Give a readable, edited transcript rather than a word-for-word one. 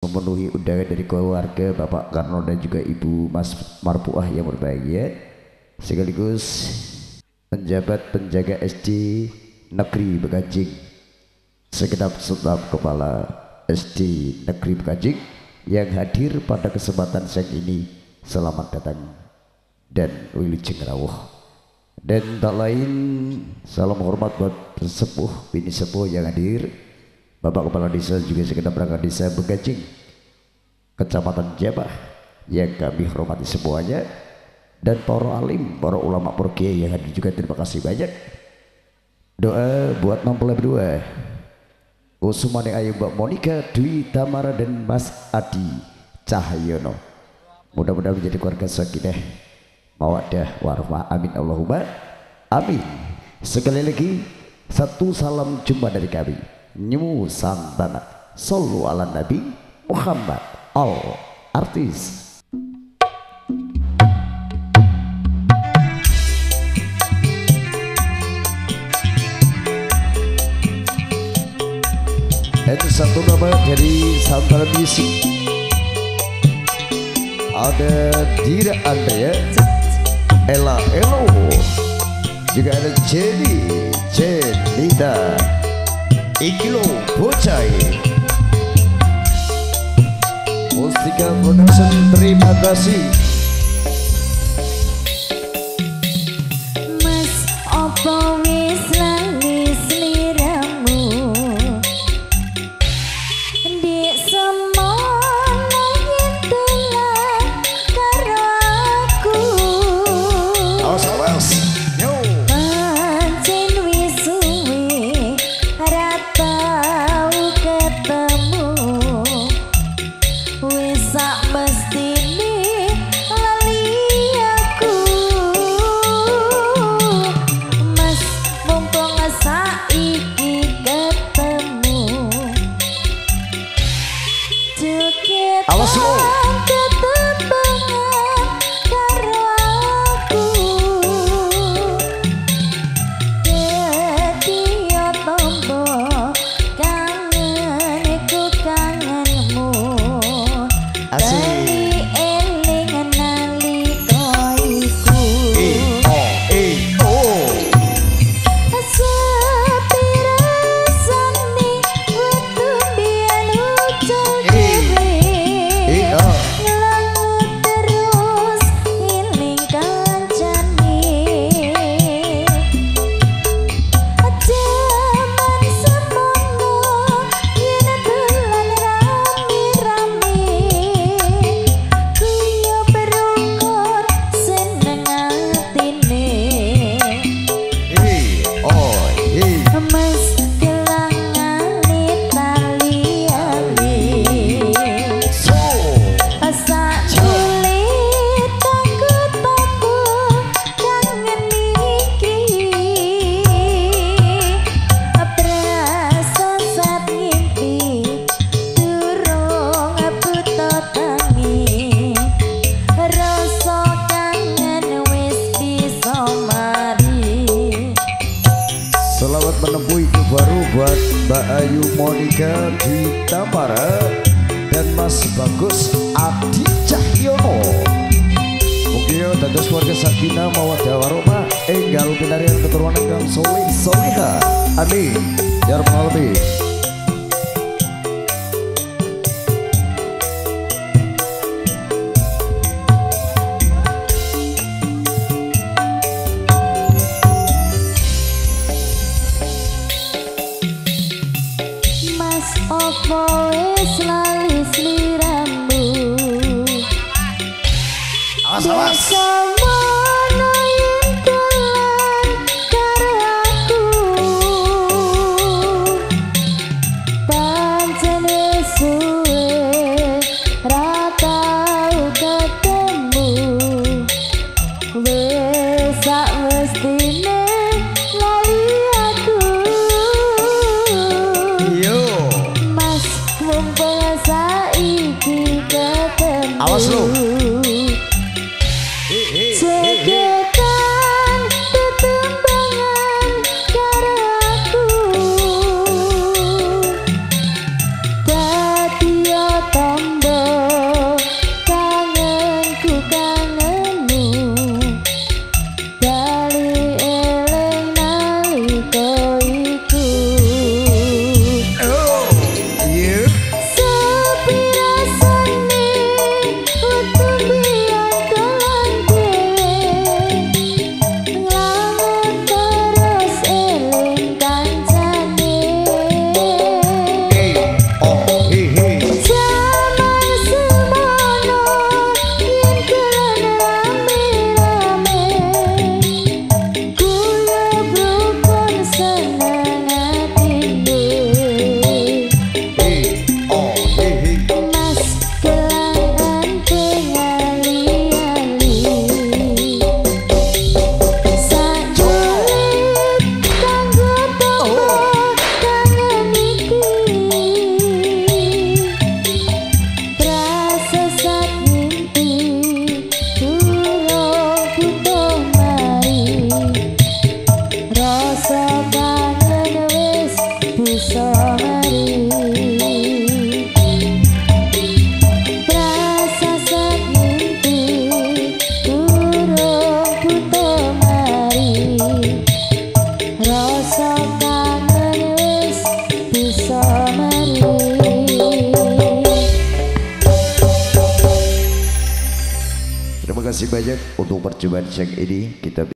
memenuhi undangan dari keluarga Bapak Karno dan juga Ibu Mas Marpuah yang berbahagia, sekaligus penjabat penjaga SD Negeri Bekajing, segenap staf kepala SD Negeri Bekajing yang hadir pada kesempatan siang ini. Selamat datang dan wilujeng rawuh. Dan tak lain, salam hormat buat sepuh bini sepuh yang hadir, Bapak Kepala Desa juga segenap perangkat desa Bekajing, Kecamatan Jabah yang kami hormati semuanya, dan para alim, para ulama, para kiai yang hadir juga terima kasih banyak. Doa buat mempelai berdua, Usmane Ayu, Mbak Monica Dwi Tamara dan Mas Adi Cahyono, mudah-mudahan menjadi keluarga sakinah mawaddah warahmah, amin Allahumma amin. Sekali lagi satu salam jumpa dari kami, Nyu Santana, Sallu ala Nabi Muhammad al artis. Itu satu nama dari Santana Music, ada Dira Andrea, Ella Elo, juga ada Jenny Jenita, Ikilo Bocai, Mustika Production, terima kasih. Mas opo wis lali sliramu, dik semono yen dolan karo aku. Awas yo. Pancen wis suwe ora tau ketemu, wis sak mestine lali aku. Mas mumpung saiki ketemu, cukit Awas lo. ketembangan karo aku. Dadiya tombo kangen iku kangenmu, Asik. bali eling nalika iku. Sepirasane wektu mbiyen ucul dhewe, ngelangut terus eling kancane. Jaman semono yen dolan rame-rame, kuyo berukun seneng atine. Mas kelangane tali ali, asa sulit aku kangen iki. Prasasat ngimpi durung buta tangi, rasa kangen wis bisa mari. Selamat menempuh hidup baru buat Mbak Ayu Monica Dwi Tamara dan Mas Bagus Adi Cahyono. Mugia dados keluarga sakinah mawaddah warahmah, enggal pinarian keturunan kang soleh soleha, amin ya rabbal alamin. Mas opo wis lali sliramu, Awas. semono yen dolan karo aku. Pancen wis suwe ra tau ketemu, wis sak mestine lali aku. Yo, Mas mumpung saiki ketemu, awas lo. cegetan tetembangan karo aku. Dadiya kasih banyak untuk percobaan siang ini. Kita